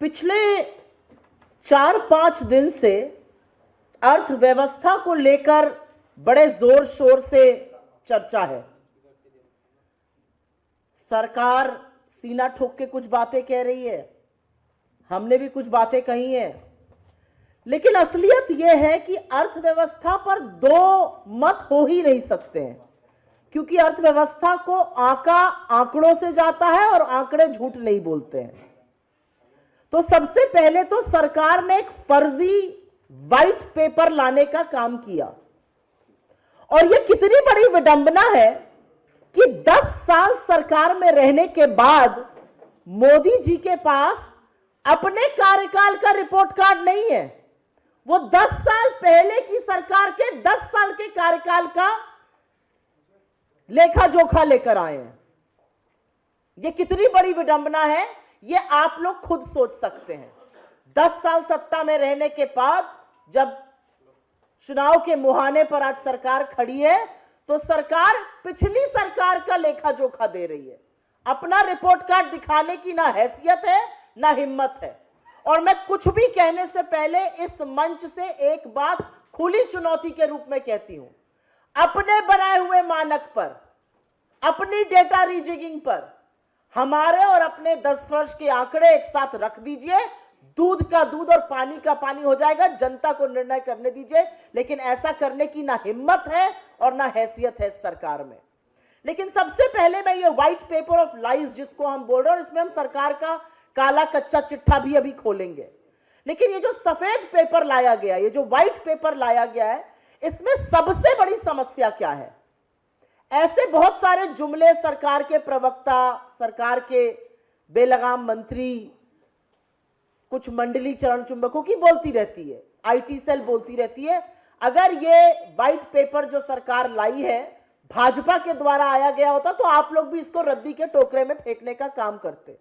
पिछले 4-5 दिन से अर्थव्यवस्था को लेकर बड़े जोर शोर से चर्चा है। सरकार सीना ठोक के कुछ बातें कह रही है, हमने भी कुछ बातें कही हैं, लेकिन असलियत यह है कि अर्थव्यवस्था पर दो मत हो ही नहीं सकते हैं, क्योंकि अर्थव्यवस्था को आंका आंकड़ों से जाता है और आंकड़े झूठ नहीं बोलते हैं। तो सबसे पहले तो सरकार ने एक फर्जी व्हाइट पेपर लाने का काम किया, और यह कितनी बड़ी विडंबना है कि 10 साल सरकार में रहने के बाद मोदी जी के पास अपने कार्यकाल का रिपोर्ट कार्ड नहीं है। वो 10 साल पहले की सरकार के 10 साल के कार्यकाल का लेखा जोखा लेकर आए हैं। यह कितनी बड़ी विडंबना है, यह आप लोग खुद सोच सकते हैं। 10 साल सत्ता में रहने के बाद जब चुनाव के मुहाने पर आज सरकार खड़ी है, तो सरकार पिछली सरकार का लेखा जोखा दे रही है। अपना रिपोर्ट कार्ड दिखाने की ना हैसियत है ना हिम्मत है। और मैं कुछ भी कहने से पहले इस मंच से एक बात खुली चुनौती के रूप में कहती हूं, अपने बनाए हुए मानक पर, अपनी डेटा रीजिगिंग पर हमारे और अपने 10 वर्ष के आंकड़े एक साथ रख दीजिए, दूध का दूध और पानी का पानी हो जाएगा। जनता को निर्णय करने दीजिए, लेकिन ऐसा करने की ना हिम्मत है और ना हैसियत है इस सरकार में। लेकिन सबसे पहले मैं ये व्हाइट पेपर ऑफ लाइज जिसको हम बोल रहे हैं, और इसमें हम सरकार का काला कच्चा चिट्ठा भी अभी खोलेंगे। लेकिन ये जो सफेद पेपर लाया गया, ये जो व्हाइट पेपर लाया गया है, इसमें सबसे बड़ी समस्या क्या है? ऐसे बहुत सारे जुमले सरकार के प्रवक्ता, सरकार के बेलगाम मंत्री, कुछ मंडली चरण चुंबकों की बोलती रहती है, आईटी सेल बोलती रहती है। अगर ये व्हाइट पेपर जो सरकार लाई है भाजपा के द्वारा आया गया होता तो आप लोग भी इसको रद्दी के टोकरे में फेंकने का काम करते।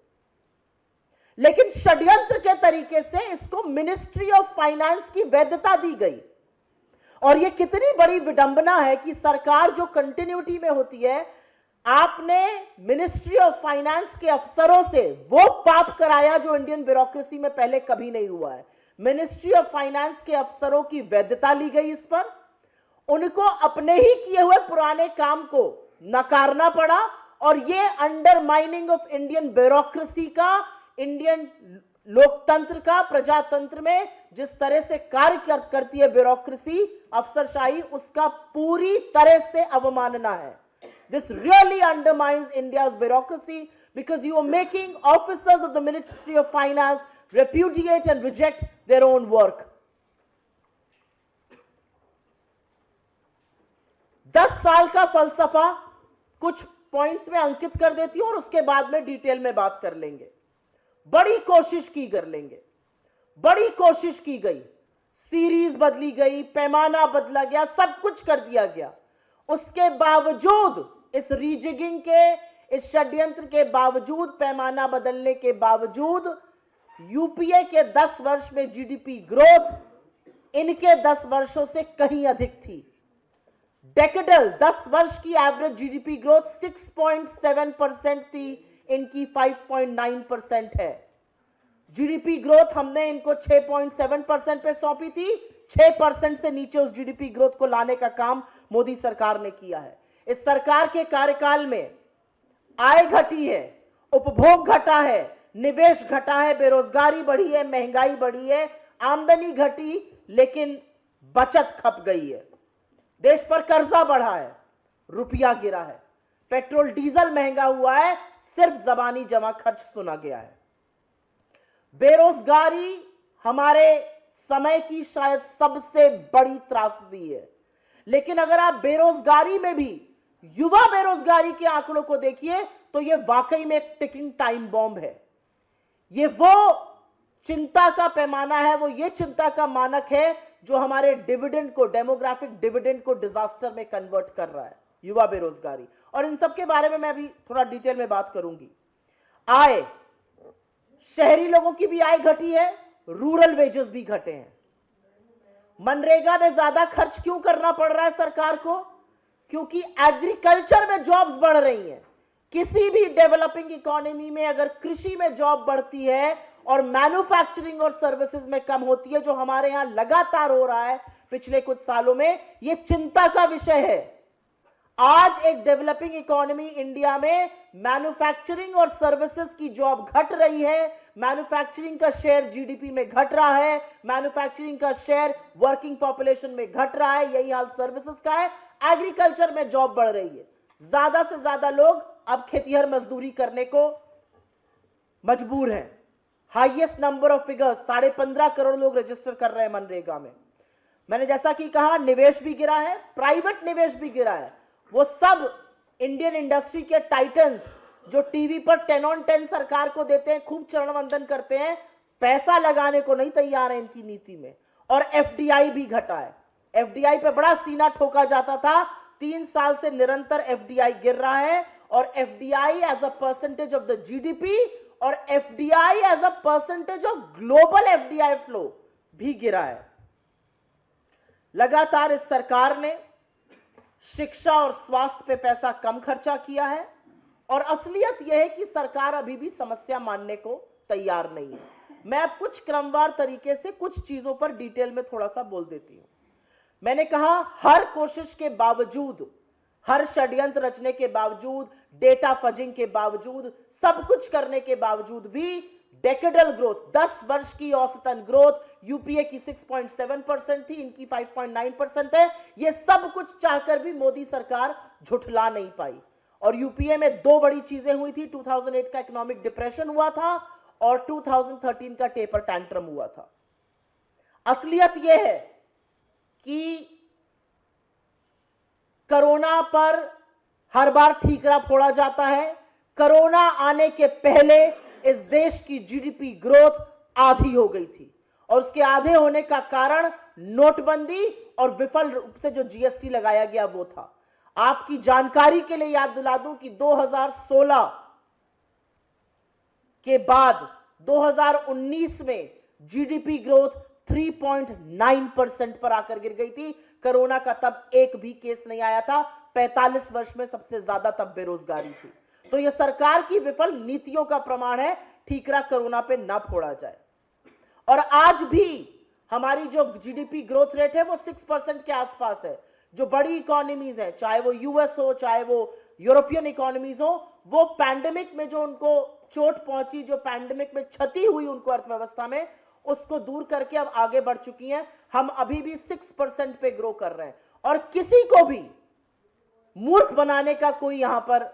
लेकिन षड्यंत्र के तरीके से इसको मिनिस्ट्री ऑफ फाइनेंस की वैधता दी गई। और यह कितनी बड़ी विडंबना है कि सरकार जो कंटिन्यूटी में होती है, आपने मिनिस्ट्री ऑफ फाइनेंस के अफसरों से वो पाप कराया जो इंडियन ब्यूरोक्रेसी में पहले कभी नहीं हुआ है। मिनिस्ट्री ऑफ फाइनेंस के अफसरों की वैधता ली गई इस पर, उनको अपने ही किए हुए पुराने काम को नकारना पड़ा, और ये अंडरमाइनिंग ऑफ इंडियन ब्यूरोक्रेसी का, इंडियन लोकतंत्र का, प्रजातंत्र में जिस तरह से कार्य करती है ब्यूरोक्रेसी, अफसरशाही, उसका पूरी तरह से अवमानना है। This really undermines India's bureaucracy because you are making officers of the Ministry of Finance repudiate and reject their own work. 10 साल का फलसफा कुछ पॉइंट्स में अंकित कर देती हूं और उसके बाद में डिटेल में बात कर लेंगे। बड़ी कोशिश की गई, सीरीज बदली गई, पैमाना बदला गया, सब कुछ कर दिया गया। उसके बावजूद, इस रीजिगिंग के, इस षड्यंत्र के बावजूद, पैमाना बदलने के बावजूद, यूपीए के 10 वर्ष में जीडीपी ग्रोथ इनके 10 वर्षों से कहीं अधिक थी। डेकेडल 10 वर्ष की एवरेज जीडीपी ग्रोथ 6.7% थी, इनकी 5.9% है। जीडीपी ग्रोथ हमने इनको 6.7% पे सौंपी थी। 6% से नीचे उस जीडीपी ग्रोथ को लाने का काम मोदी सरकार ने किया है। इस सरकार के कार्यकाल में आय घटी है, उपभोग घटा है, निवेश घटा है, बेरोजगारी बढ़ी है, महंगाई बढ़ी है, आमदनी घटी, लेकिन बचत खप गई है। देश पर कर्जा बढ़ा है, रुपया गिरा है, पेट्रोल डीजल महंगा हुआ है, सिर्फ जबानी जमा खर्च सुना गया है। बेरोजगारी हमारे समय की शायद सबसे बड़ी त्रासदी है। लेकिन अगर आप बेरोजगारी में भी युवा बेरोजगारी के आंकड़ों को देखिए तो यह वाकई में एक टिकिंग टाइम बॉम्ब है। यह वो चिंता का पैमाना है, वो ये चिंता का मानक है जो हमारे डिविडेंड को, डेमोग्राफिक डिविडेंड को डिजास्टर में कन्वर्ट कर रहा है, युवा बेरोजगारी। और इन सब के बारे में मैं अभी थोड़ा डिटेल में बात करूंगी। आय, शहरी लोगों की भी आय घटी है, रूरल वेजेस भी घटे हैं। मनरेगा में ज्यादा खर्च क्यों करना पड़ रहा है सरकार को? क्योंकि एग्रीकल्चर में जॉब्स बढ़ रही हैं। किसी भी डेवलपिंग इकोनॉमी में अगर कृषि में जॉब बढ़ती है और मैन्युफैक्चरिंग और सर्विसेज में कम होती है, जो हमारे यहां लगातार हो रहा है पिछले कुछ सालों में। यह चिंता का विषय है। आज एक डेवलपिंग इकोनॉमी इंडिया में मैन्युफैक्चरिंग और सर्विसेज की जॉब घट रही है, मैन्युफैक्चरिंग का शेयर जीडीपी में घट रहा है, मैन्युफैक्चरिंग का शेयर वर्किंग पॉपुलेशन में घट रहा है, यही हाल सर्विसेज का है। एग्रीकल्चर में जॉब बढ़ रही है, ज्यादा से ज्यादा लोग अब खेतीहर मजदूरी करने को मजबूर हैं। Highest number of figures 15.5 crore लोग रजिस्टर कर रहे हैं मनरेगा में। मैंने जैसा कि कहा, निवेश भी गिरा है, प्राइवेट निवेश भी गिरा है। वो सब इंडियन इंडस्ट्री के टाइटन्स जो टीवी पर 10 on 10 सरकार को देते हैं, खूब चरण वंदन करते हैं, पैसा लगाने को नहीं तैयार है इनकी नीति में। और एफडीआई भी घटा है। एफडीआई पे बड़ा सीना ठोका जाता था, 3 साल से निरंतर एफडीआई गिर रहा है। और FDI as a percentage of the GDP और FDI as a percentage of global FDI flow भी गिरा है। लगातार इस सरकार ने शिक्षा और स्वास्थ्य पे पैसा कम खर्चा किया है। और असलियत यह है कि सरकार अभी भी समस्या मानने को तैयार नहीं है। मैं अब कुछ क्रमवार तरीके से कुछ चीजों पर डिटेल में थोड़ा सा बोल देती हूं। मैंने कहा, हर कोशिश के बावजूद, हर षड्यंत्र रचने के बावजूद, डेटा फजिंग के बावजूद, सब कुछ करने के बावजूद भी डेकेडल ग्रोथ, 10 वर्ष की औसतन ग्रोथ यूपीए की 6.7% थी, इनकी 5.9% है। ये सब कुछ चाहकर भी मोदी सरकार झुठला नहीं पाई। और यूपीए में 2 बड़ी चीजें हुई थी। 2008 का इकोनॉमिक डिप्रेशन हुआ था और 2013 का टेपर टैंट्रम हुआ था। असलियत यह है कि कोरोना पर हर बार ठीकरा फोड़ा जाता है। कोरोना आने के पहले इस देश की जीडीपी ग्रोथ आधी हो गई थी और उसके आधे होने का कारण नोटबंदी और विफल रूप से जो जीएसटी लगाया गया वो था। आपकी जानकारी के लिए याद दिला दूं कि 2016 के बाद 2019 में जीडीपी ग्रोथ 3.9% पर आकर गिर गई थी। कोरोना का तब एक भी केस नहीं आया था। 45 वर्ष में सबसे ज्यादा तब बेरोजगारी थी। तो यह सरकार की विफल नीतियों का प्रमाण है, ठीकरा कोरोना पे ना फोड़ा जाए। और आज भी हमारी जो जीडीपी ग्रोथ रेट है वो 6% के आसपास है। जो बड़ी इकोनॉमीज है, चाहे वो यूएस हो, चाहे वो यूरोपियन इकोनॉमीज हो, वो पैंडेमिक में जो उनको चोट पहुंची, जो पैंडेमिक में क्षति हुई उनको अर्थव्यवस्था में, उसको दूर करके अब आगे बढ़ चुकी हैं। हम अभी भी 6% पे ग्रो कर रहे हैं और किसी को भी मूर्ख बनाने का कोई यहां पर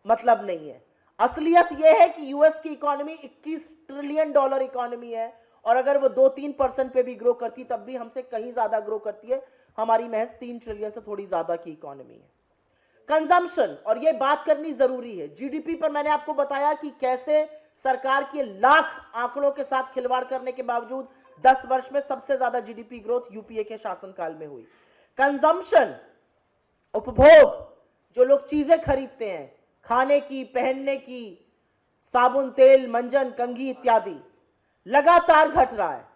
मतलब नहीं है। असलियत यह है कि यूएस की इकोनॉमी 21 ट्रिलियन डॉलर इकोनॉमी है और अगर वो 2-3% पे भी ग्रो करती तब भी हमसे कहीं ज्यादा ग्रो करती है। हमारी महज 3 ट्रिलियन से थोड़ी ज्यादा की इकोनॉमी है। कंजम्पशन, और ये बात करनी जरूरी है, जीडीपी पर मैंने आपको बताया कि कैसे सरकार के लाख आंकड़ों के साथ खिलवाड़ करने के बावजूद 10 वर्ष में सबसे ज्यादा जीडीपी ग्रोथ यूपीए के शासनकाल में हुई। कंजम्पशन, उपभोग, जो लोग चीजें खरीदते हैं, खाने की, पहनने की, साबुन, तेल, मंजन, कंघी इत्यादि, लगातार घट रहा है।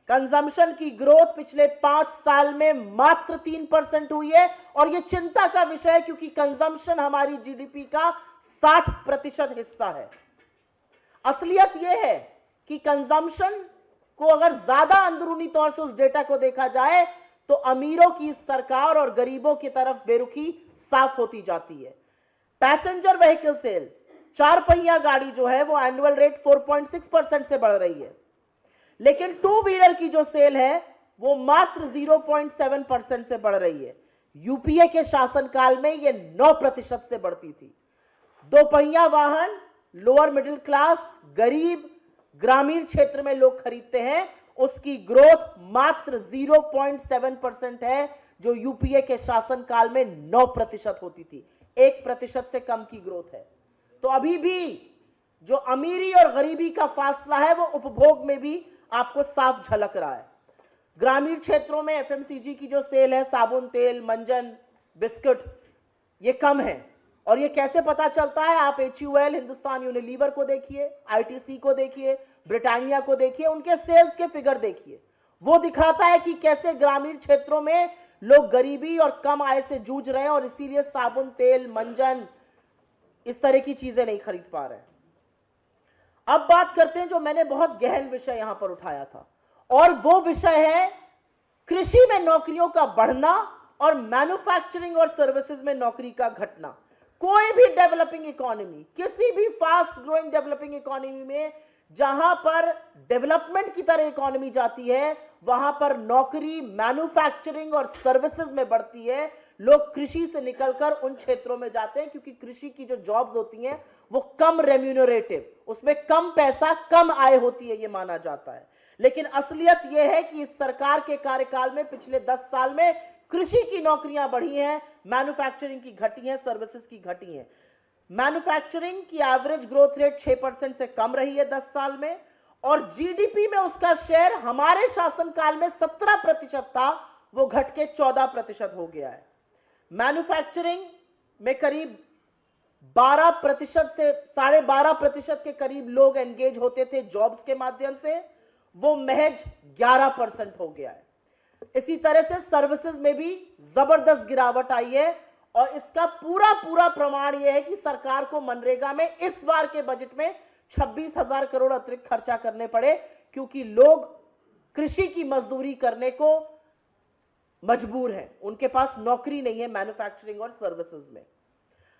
कंजम्पशन की ग्रोथ पिछले 5 साल में मात्र 3% हुई है और यह चिंता का विषय है क्योंकि कंजम्पशन हमारी जीडीपी का 60% हिस्सा है। असलियत यह है कि कंजम्पशन को अगर ज्यादा अंदरूनी तौर से उस डेटा को देखा जाए तो अमीरों की सरकार और गरीबों की तरफ बेरुखी साफ होती जाती है। पैसेंजर व्हीकल सेल, 4 पहिया गाड़ी जो है वो एनुअल रेट 4.6% से बढ़ रही है, लेकिन 2 व्हीलर की जो सेल है वो मात्र 0.7% से बढ़ रही है। यूपीए के शासनकाल में ये 9% से बढ़ती थी। 2 पहिया वाहन लोअर मिडिल क्लास, गरीब, ग्रामीण क्षेत्र में लोग खरीदते हैं, उसकी ग्रोथ मात्र 0.7% है, जो यूपीए के शासनकाल में 9% होती थी। 1% से कम की ग्रोथ है। तो अभी भी जो अमीरी और गरीबी का फासला है वो उपभोग में भी आपको साफ झलक रहा है। ग्रामीण क्षेत्रों में एफएमसीजी की जो सेल है, साबुन, तेल, मंजन, बिस्कुट, ये कम है। और ये कैसे पता चलता है? आप HUL, हिंदुस्तान यूनिलीवर को देखिए, ITC को देखिए, ब्रिटानिया को देखिए, उनके सेल्स के फिगर देखिए। वो दिखाता है कि कैसे ग्रामीण क्षेत्रों में लोग गरीबी और कम आय से जूझ रहे हैं और इसीलिए साबुन, तेल, मंजन, इस तरह की चीजें नहीं खरीद पा रहे हैं। अब बात करते हैं जो मैंने बहुत गहन विषय यहां पर उठाया था, और वो विषय है कृषि में नौकरियों का बढ़ना और मैन्युफैक्चरिंग और सर्विसेज में नौकरी का घटना। कोई भी डेवलपिंग इकोनॉमी, किसी भी फास्ट ग्रोइंग डेवलपिंग इकोनॉमी में जहां पर डेवलपमेंट की तरह इकोनॉमी जाती है, वहां पर नौकरी मैन्युफैक्चरिंग और सर्विसेज में बढ़ती है। लोग कृषि से निकलकर उन क्षेत्रों में जाते हैं क्योंकि कृषि की जो जॉब्स होती हैं वो कम रेम्यूनरेटिव, उसमें कम पैसा, कम आय होती है, ये माना जाता है। लेकिन असलियत यह है कि इस सरकार के कार्यकाल में पिछले 10 साल में कृषि की नौकरियां बढ़ी हैं, मैन्युफैक्चरिंग की घटी हैं, सर्विसेज की घटी हैं। मैन्युफैक्चरिंग की एवरेज ग्रोथ रेट 6% से कम रही है 10 साल में, और जीडीपी में उसका शेयर हमारे शासनकाल में 17% था, वो घट के 14% हो गया है। मैन्युफैक्चरिंग में करीब 12% से 12.5% के करीब लोग एंगेज होते थे जॉब्स के माध्यम से, वो महज 11% हो गया है। इसी तरह से सर्विसेज में भी जबरदस्त गिरावट आई है, और इसका पूरा प्रमाण यह है कि सरकार को मनरेगा में इस बार के बजट में 26,000 करोड़ अतिरिक्त खर्चा करने पड़े, क्योंकि लोग कृषि की मजदूरी करने को मजबूर हैं, उनके पास नौकरी नहीं है मैन्युफैक्चरिंग और सर्विसेज में।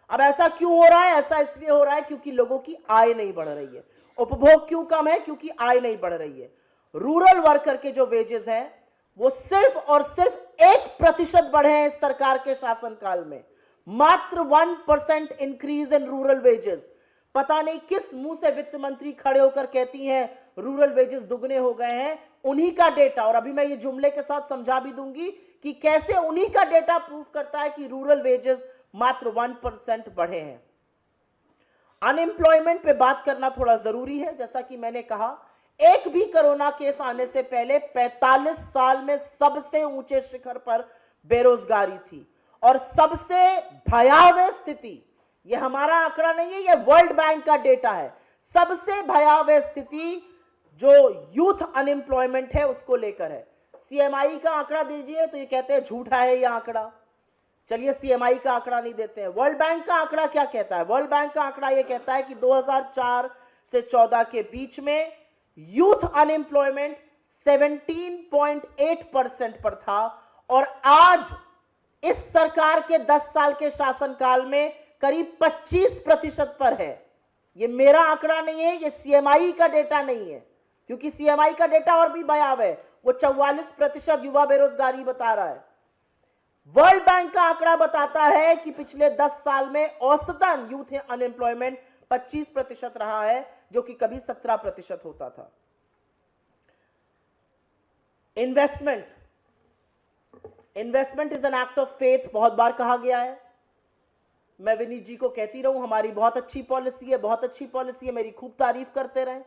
अब ऐसा क्यों हो रहा है? ऐसा इसलिए हो रहा है क्योंकि लोगों की आय नहीं बढ़ रही है। उपभोग क्यों कम है? क्योंकि आय नहीं बढ़ रही है। रूरल वर्कर के जो वेजेस हैं वो सिर्फ और सिर्फ 1% बढ़े हैं इस सरकार के शासनकाल में, मात्र 1% इंक्रीज इन रूरल वेजेस। पता नहीं किस मुंह से वित्त मंत्री खड़े होकर कहती हैं रूरल वेजेस दुगने हो गए हैं। उन्हीं का डेटा, और अभी मैं ये जुमले के साथ समझा भी दूंगी कि कैसे उन्हीं का डेटा प्रूव करता है कि रूरल वेजेस मात्र 1% बढ़े हैं। अनएम्प्लॉयमेंट पे बात करना थोड़ा जरूरी है। जैसा कि मैंने कहा, एक भी कोरोना केस आने से पहले 45 साल में सबसे ऊंचे शिखर पर बेरोजगारी थी, और सबसे भयावह स्थिति, ये हमारा आंकड़ा नहीं है, ये वर्ल्ड बैंक का डेटा है, सबसे भयावह स्थिति जो यूथ अनएम्प्लॉयमेंट है उसको लेकर है। सीएमआई का आंकड़ा दीजिए तो ये कहते हैं झूठा है ये आंकड़ा। चलिए सीएमआई का आंकड़ा नहीं देते हैं। वर्ल्ड बैंक का आंकड़ा क्या कहता है? वर्ल्ड बैंक का आंकड़ा ये कहता है कि 2004 से 14 के बीच में यूथ अनएम्प्लॉयमेंट 17.8% पर था, और आज इस सरकार के 10 साल के शासनकाल में करीब 25% पर है। ये मेरा आंकड़ा नहीं है, ये सीएमआई का डेटा नहीं है, क्योंकि सीएमआई का डेटा और भी भयावह है, वो 44% युवा बेरोजगारी बता रहा है। वर्ल्ड बैंक का आंकड़ा बताता है कि पिछले 10 साल में औसतन यूथ अनएम्प्लॉयमेंट 25% रहा है, जो कि कभी 17% होता था। Investment is an act of faith, बहुत बार कहा गया है। मैं विनीत जी को कहती रहूं हमारी बहुत अच्छी पॉलिसी है, बहुत अच्छी पॉलिसी है, मेरी खूब तारीफ करते रहें,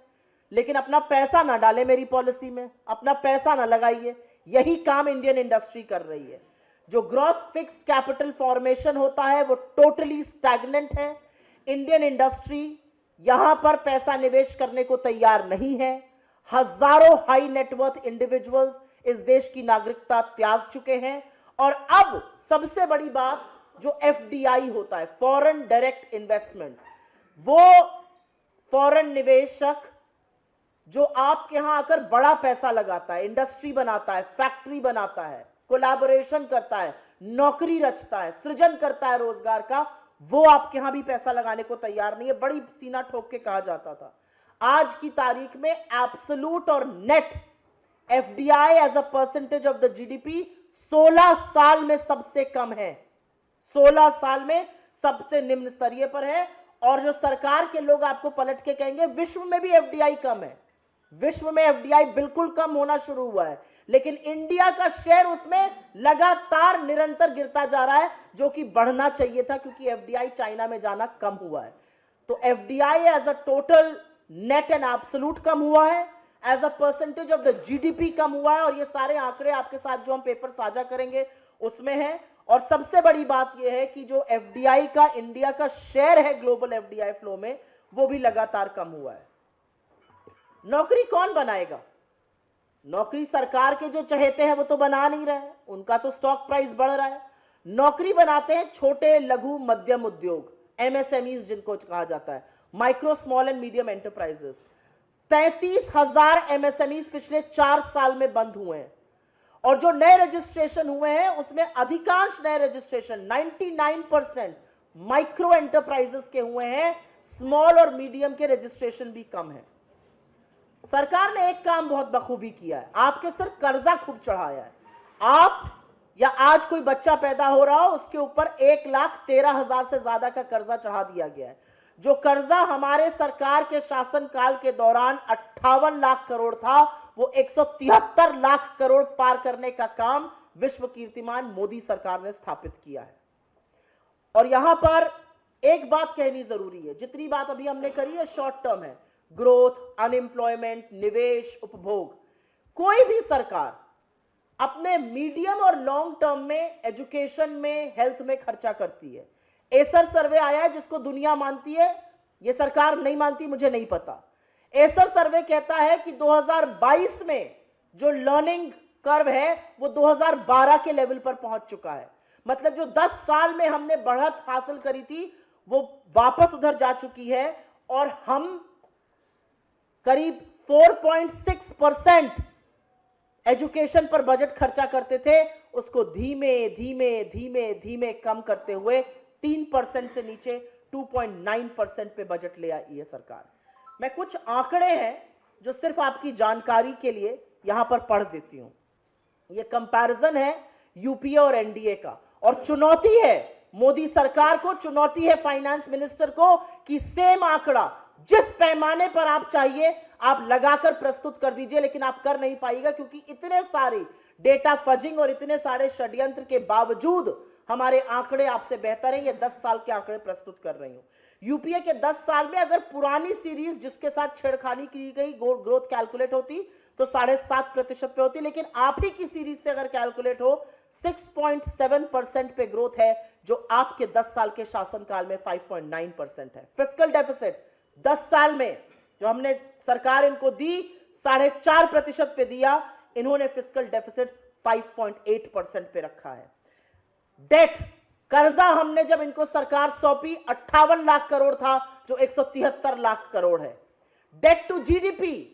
लेकिन अपना पैसा ना डालें मेरी पॉलिसी में, अपना पैसा ना लगाइए। यही काम इंडियन इंडस्ट्री कर रही है। जो ग्रॉस फिक्स्ड कैपिटल फॉर्मेशन होता है वो टोटली स्टैग्नेंट है। इंडियन इंडस्ट्री यहां पर पैसा निवेश करने को तैयार नहीं है। हजारों हाई नेटवर्थ इंडिविजुअल्स इस देश की नागरिकता त्याग चुके हैं, और अब सबसे बड़ी बात जो एफडीआई होता है, फॉरेन डायरेक्ट इन्वेस्टमेंट, वो फॉरेन निवेशक जो आपके यहां आकर बड़ा पैसा लगाता है, इंडस्ट्री बनाता है, फैक्ट्री बनाता है, कोलैबोरेशन करता है, नौकरी रचता है, सृजन करता है रोजगार का, वो आपके यहां भी पैसा लगाने को तैयार नहीं है। बड़ी सीना ठोक के कहा जाता था। आज की तारीख में एब्सोल्यूट और net FDI as a percentage of the GDP 16 साल में सबसे कम है, 16 साल में सबसे निम्न स्तरीय पर है। और जो सरकार के लोग आपको पलट के कहेंगे विश्व में भी एफडीआई कम है, विश्व में एफडीआई बिल्कुल कम होना शुरू हुआ है, लेकिन इंडिया का शेयर उसमें लगातार निरंतर गिरता जा रहा है, जो कि बढ़ना चाहिए था, क्योंकि एफडीआई चाइना में जाना कम हुआ है। तो FDI as a total net and absolute कम हुआ है, as a percentage of the GDP कम हुआ है, और ये सारे आंकड़े आपके साथ जो हम पेपर साझा करेंगे उसमें है। और सबसे बड़ी बात यह है कि जो एफडीआई का इंडिया का शेयर है ग्लोबल एफडीआई फ्लो में, वो भी लगातार कम हुआ है। नौकरी कौन बनाएगा? नौकरी सरकार के जो चहेते हैं वो तो बना नहीं रहे, उनका तो स्टॉक प्राइस बढ़ रहा है। नौकरी बनाते हैं छोटे लघु मध्यम उद्योग, एमएसएमईज जिनको कहा जाता है, micro small and medium enterprises. 33,000 MSMEs पिछले 4 साल में बंद हुए हैं, और जो नए रजिस्ट्रेशन हुए हैं उसमें अधिकांश नए रजिस्ट्रेशन 99% माइक्रो एंटरप्राइजेस के हुए हैं। स्मॉल और मीडियम के रजिस्ट्रेशन भी कम है। सरकार ने एक काम बहुत बखूबी किया है, आपके सिर कर्जा खूब चढ़ाया है। आप या आज कोई बच्चा पैदा हो रहा हो उसके ऊपर 1,13,000 से ज्यादा का कर्जा चढ़ा दिया गया है। जो कर्जा हमारे सरकार के शासन काल के दौरान 58 लाख करोड़ था, वो 173 लाख करोड़ पार करने का काम विश्व कीर्तिमान मोदी सरकार ने स्थापित किया है। और यहां पर एक बात कहनी जरूरी है, जितनी बात अभी हमने करी है शॉर्ट टर्म है, ग्रोथ, अनएम्प्लॉयमेंट, निवेश, उपभोग। कोई भी सरकार अपने मीडियम और लॉन्ग टर्म में एजुकेशन में, हेल्थ में खर्चा करती है। एसर सर्वे आया है जिसको दुनिया मानती है, ये सरकार नहीं मानती, मुझे नहीं पता। एसर सर्वे कहता है कि 2022 में जो लर्निंग कर्व है वो 2012 के लेवल पर पहुंच चुका है। मतलब जो 10 साल में हमने बढ़त हासिल करी थी वो वापस उधर जा चुकी है, और हम करीब 4.6% एजुकेशन पर बजट खर्चा करते थे, उसको धीमे धीमे धीमे धीमे कम करते हुए 3% से नीचे 2.9% पे बजट ले आई है सरकार। मैं कुछ आंकड़े हैं जो सिर्फ आपकी जानकारी के लिए यहां पर पढ़ देती हूं। ये कंपैरिजन है यूपीए और एनडीए का, और चुनौती है मोदी सरकार को, चुनौती है फाइनेंस मिनिस्टर को कि सेम आंकड़ा जिस पैमाने पर आप चाहिए आप लगाकर प्रस्तुत कर दीजिए, लेकिन आप कर नहीं पाएगा क्योंकि इतने सारे डेटा फजिंग और इतने सारे षड्यंत्र के बावजूद हमारे आंकड़े आपसे बेहतर हैं। ये 10 साल के आंकड़े प्रस्तुत कर रही हूं। यूपीए के 10 साल में अगर पुरानी सीरीज जिसके साथ छेड़खानी की गई ग्रोथ कैलकुलेट होती तो 7.5% पे होती, लेकिन आप ही की सीरीज से अगर कैलकुलेट हो 6.7% पे ग्रोथ है, जो आपके 10 साल के शासनकाल में 5.9% है। फिस्कल डेफिसिट 10 साल में जो हमने सरकार इनको दी 4.5% पे दिया, इन्होंने फिस्कल डेफिसिट 5.8% पे रखा है। डेट, कर्जा हमने जब इनको सरकार सौंपी 58 लाख करोड़ था, जो 173 लाख करोड़ है। डेट टू जीडीपी,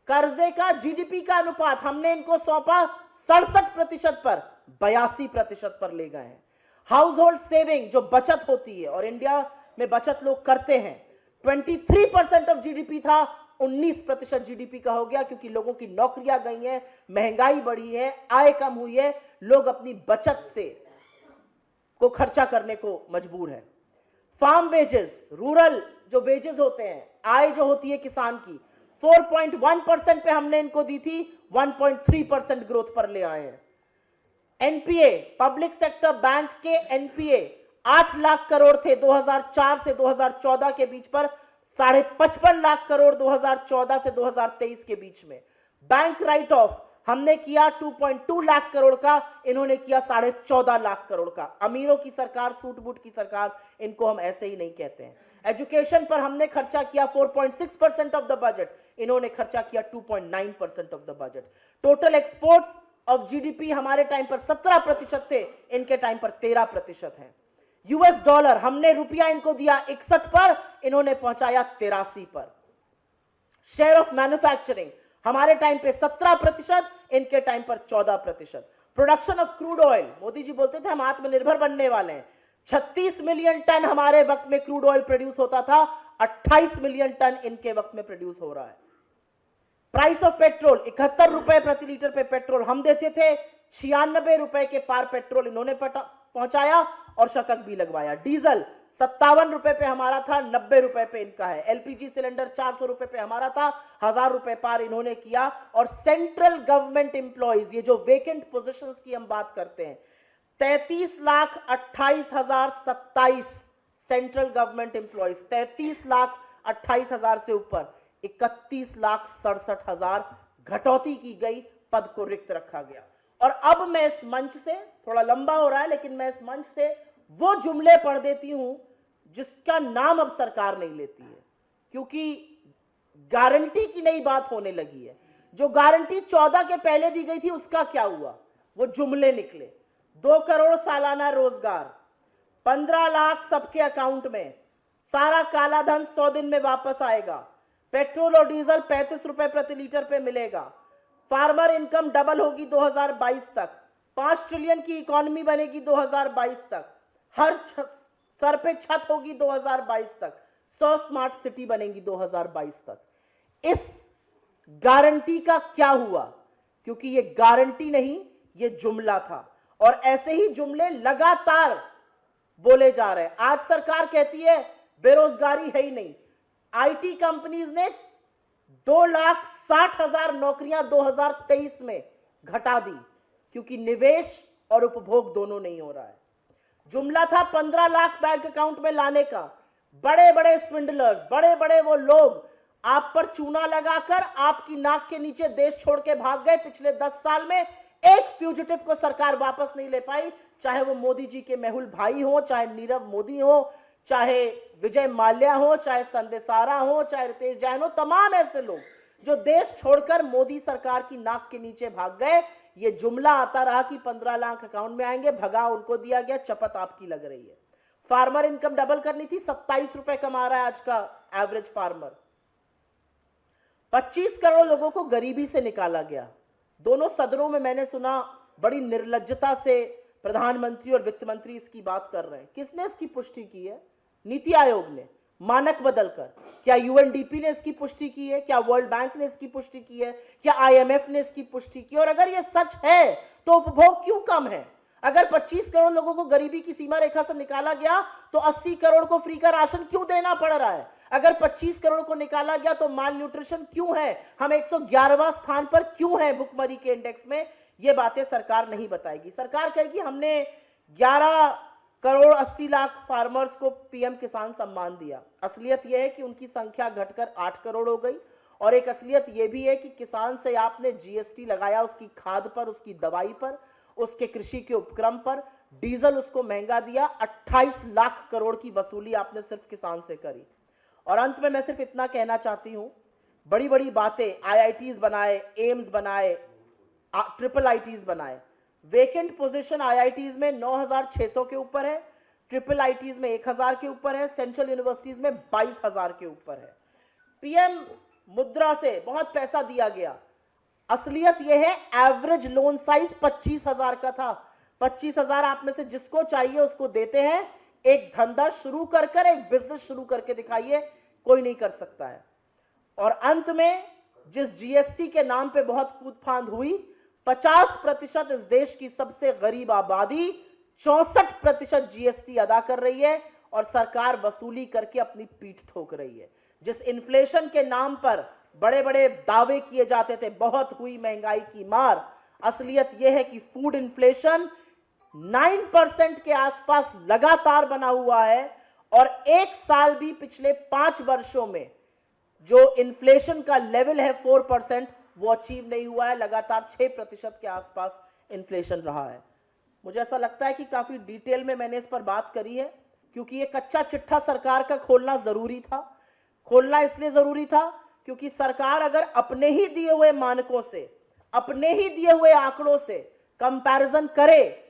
कर्जे का जीडीपी का अनुपात हमने इनको सौंपा 67% पर 82% पर ले गए हैं। हाउस होल्ड सेविंग जो बचत होती है, और इंडिया में बचत लोग करते हैं, 23% ऑफ जीडीपी था, 19% जीडीपी का हो गया, क्योंकि लोगों की नौकरियां गई हैं, महंगाई बढ़ी है, आय कम हुई है, लोग अपनी बचत से को खर्चा करने को मजबूर है। फार्म वेजेस, रूरल जो वेजेस होते हैं, आय जो होती है किसान की, 4.1% पे हमने इनको दी थी, 1.3% ग्रोथ पर ले आए हैं। एनपीए, पब्लिक सेक्टर बैंक के एनपीए 8 लाख करोड़ थे 2004 से 2014 के बीच पर, 55.5 लाख करोड़ 2014 से 2023 के बीच में। बैंक राइट ऑफ हमने किया 2.2 लाख करोड़ का, इन्होंने किया 14.5 लाख करोड़ का। अमीरों की सरकार, सूट बूट की सरकार, इनको हम ऐसे ही नहीं कहते हैं। एजुकेशन पर हमने खर्चा किया 4.6% ऑफ द बजट, इन्होंने खर्चा किया 2.9% of the budget. Total exports of GDP हमारे टाइम पर 17% थे, इनके टाइम पर 13% है। यूएस डॉलर हमने रुपया इनको दिया 61 पर, इन्होंने पहुंचाया 83 पर। शेयर ऑफ मैन्युफैक्चरिंग हमारे टाइम पे 17%, इनके टाइम पर 14%। Production of crude oil, Modi ji बोलते थे हम आत्मनिर्भर बनने वाले हैं, 36 मिलियन टन हमारे वक्त में क्रूड ऑयल प्रोड्यूस होता था, 28 मिलियन टन इनके वक्त में प्रोड्यूस हो रहा है। प्राइस ऑफ पेट्रोल 71 रुपए प्रति लीटर पे पेट्रोल हम देते थे, 96 रुपए के पार पेट्रोल इन्होंने पहुंचाया और शतक भी लगवाया। डीजल 57 रुपए पे हमारा था, 90 रुपए पे इनका है। एलपीजी सिलेंडर 400 रुपए पे हमारा था, 1000 रुपए पार इन्होंने किया। और सेंट्रल गवर्नमेंट एम्प्लॉइज, ये जो वेकेंट पोजीशंस की हम बात करते हैं, 33,28,027 सेंट्रल गवर्नमेंट एम्प्लॉइज, 33,28,000 से ऊपर 31,67,000 घटौती की गई, पद को रिक्त रखा गया। और अब मैं इस मंच से, थोड़ा लंबा हो रहा है लेकिन मैं इस मंच से वो जुमले पढ़ देती हूं जिसका नाम अब सरकार नहीं लेती है, क्योंकि गारंटी की नई बात होने लगी है। जो गारंटी 14 के पहले दी गई थी उसका क्या हुआ, वो जुमले निकले। 2 करोड़ सालाना रोजगार, 15 लाख सबके अकाउंट में, सारा काला धन 100 दिन में वापस आएगा। पेट्रोल और डीजल 35 रुपए प्रति लीटर पे मिलेगा। फार्मर इनकम डबल होगी 2022 तक। 5 ट्रिलियन की इकोनॉमी बनेगी 2022 तक। हर सर पे छत होगी 2022 तक। 100 स्मार्ट सिटी बनेंगी 2022 तक। इस गारंटी का क्या हुआ? क्योंकि ये गारंटी नहीं, ये जुमला था, और ऐसे ही जुमले लगातार बोले जा रहे हैं। आज सरकार कहती है बेरोजगारी है ही नहीं। आईटी कंपनीज ने 2,60,000 नौकरियां 2023 में घटा दी, क्योंकि निवेश और उपभोग दोनों नहीं हो रहा है। जुमला था 15 लाख बैंक अकाउंट में लाने का। बड़े बड़े स्विंडलर्स, बड़े बड़े वो लोग आप पर चूना लगाकर आपकी नाक के नीचे देश छोड़ के भाग गए। पिछले 10 साल में एक फ्यूजिटिव को सरकार वापस नहीं ले पाई, चाहे वो मोदी जी के मेहुल भाई हो, चाहे नीरव मोदी हो, चाहे विजय माल्या हो, चाहे संदेशारा हो, चाहे रितेश जैन हो। तमाम ऐसे लोग जो देश छोड़कर मोदी सरकार की नाक के नीचे भाग गए। ये जुमला आता रहा कि 15 लाख अकाउंट में आएंगे, भगा उनको दिया गया, चपत आपकी लग रही है। फार्मर इनकम डबल करनी थी, 27 रुपए कमा रहा है आज का एवरेज फार्मर। 25 करोड़ लोगों को गरीबी से निकाला गया। दोनों सदनों में मैंने सुना बड़ी निर्लज्जता से प्रधानमंत्री और वित्त मंत्री इसकी बात कर रहे हैं। किसने इसकी पुष्टि की है? नीति आयोग ने, मानक बदलकर। क्या यूएनडीपी ने इसकी पुष्टि की है? क्या वर्ल्ड बैंक ने इसकी पुष्टि की है? क्या आईएमएफ ने इसकी पुष्टि की? और अगर यह सच है तो उपभोग क्यों कम है? अगर 25 करोड़ लोगों को गरीबी की सीमा रेखा से निकाला गया तो 80 करोड़ को फ्री का राशन क्यों देना पड़ रहा है? अगर 25 करोड़ को निकाला गया तो माल न्यूट्रिशन क्यों है? हम 111वां स्थान पर क्यों है भुखमरी के इंडेक्स में? ये बातें सरकार नहीं बताएगी। सरकार कहेगी हमने 11 करोड़ 80 लाख फार्मर्स को पीएम किसान सम्मान दिया। असलियत यह है कि उनकी संख्या घटकर 8 करोड़ हो गई। और एक असलियत यह भी है कि किसान से आपने जीएसटी लगाया, उसकी खाद पर, उसकी दवाई पर, उसके कृषि के उपक्रम पर। डीजल उसको महंगा दिया। 28 लाख करोड़ की वसूली आपने सिर्फ किसान से करी। और अंत में मैं सिर्फ इतना कहना चाहती हूं, बड़ी बड़ी बातें, आईआईटीज बनाए, एम्स बनाए, ट्रिपल आईटीज बनाए। वेकेंट पोजीशन आईआईटीज में 9,600 के ऊपर है, ट्रिपल आईटीज में 1,000 के ऊपर है, सेंट्रल यूनिवर्सिटीज में 22,000 के ऊपर है। पीएम मुद्रा से बहुत पैसा दिया गया। असलियत यह है एवरेज लोन साइज 25,000 का था। 25,000 आप में से जिसको चाहिए उसको देते हैं। एक धंधा शुरू कर एक बिजनेस शुरू करके दिखाइए, कोई नहीं कर सकता है। और अंत में जिस जीएसटी के नाम पे बहुत कूदफांद हुई, 50% इस देश की सबसे गरीब आबादी 64% जीएसटी अदा कर रही है और सरकार वसूली करके अपनी पीठ ठोक रही है। जिस इन्फ्लेशन के नाम पर बड़े बड़े दावे किए जाते थे, बहुत हुई महंगाई की मार, असलियत यह है कि फूड इन्फ्लेशन 9% के आसपास लगातार बना हुआ है। और एक साल भी पिछले 5 वर्षों में जो इन्फ्लेशन का लेवल है 4%, वो अचीव नहीं हुआ है। लगातार 6% के आसपास इन्फ्लेशन रहा है। मुझे ऐसा लगता है कि काफी डिटेल में मैंने इस पर बात करी है, क्योंकि ये कच्चा चिट्ठा सरकार का खोलना जरूरी था। खोलना इसलिए जरूरी था क्योंकि सरकार अगर अपने ही दिए हुए मानकों से, अपने ही दिए हुए आंकड़ों से कंपैरिजन करे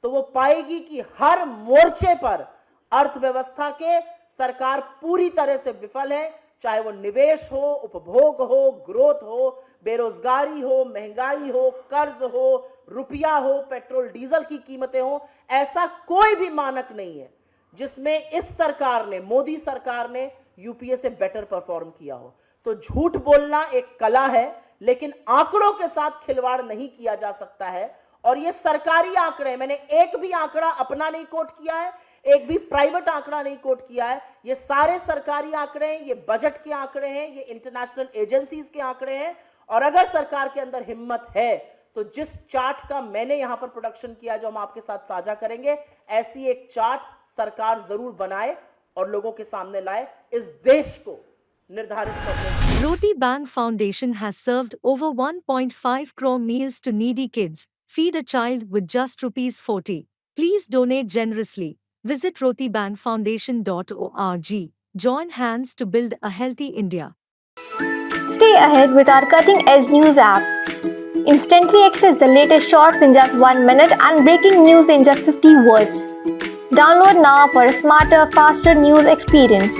तो वो पाएगी कि हर मोर्चे पर अर्थव्यवस्था के सरकार पूरी तरह से विफल है। चाहे वो निवेश हो, उपभोग हो, ग्रोथ हो, बेरोजगारी हो, महंगाई हो, कर्ज हो, रुपया हो, पेट्रोल डीजल की कीमतें हो, ऐसा कोई भी मानक नहीं है जिसमें इस सरकार ने, मोदी सरकार ने यूपीए से बेटर परफॉर्म किया हो। तो झूठ बोलना एक कला है, लेकिन आंकड़ों के साथ खिलवाड़ नहीं किया जा सकता है। और ये सरकारी आंकड़े, मैंने एक भी आंकड़ा अपना नहीं कोट किया है, एक भी प्राइवेट आंकड़ा नहीं कोट किया है। ये सारे सरकारी आंकड़े हैं, ये बजट के आंकड़े हैं, ये इंटरनेशनल एजेंसीज के आंकड़े हैं। और अगर सरकार के अंदर हिम्मत है तो जिस चार्ट का मैंने यहां पर प्रोडक्शन किया, जो हम आपके साथ साझा करेंगे, ऐसी एक चार्ट सरकार जरूर बनाए और लोगों के सामने लाए, इस देश को निर्धारित करने। Roti Bank Foundation has served over 1.5 crore meals to needy kids. Feed a child with just ₹40. Please donate generously. Visit rotibankfoundation.org. Join hands to build a healthy India. Stay ahead with our cutting-edge news app. Instantly access the latest shorts in just 1 minute and breaking news in just 50 words. Download now for a smarter, faster news experience.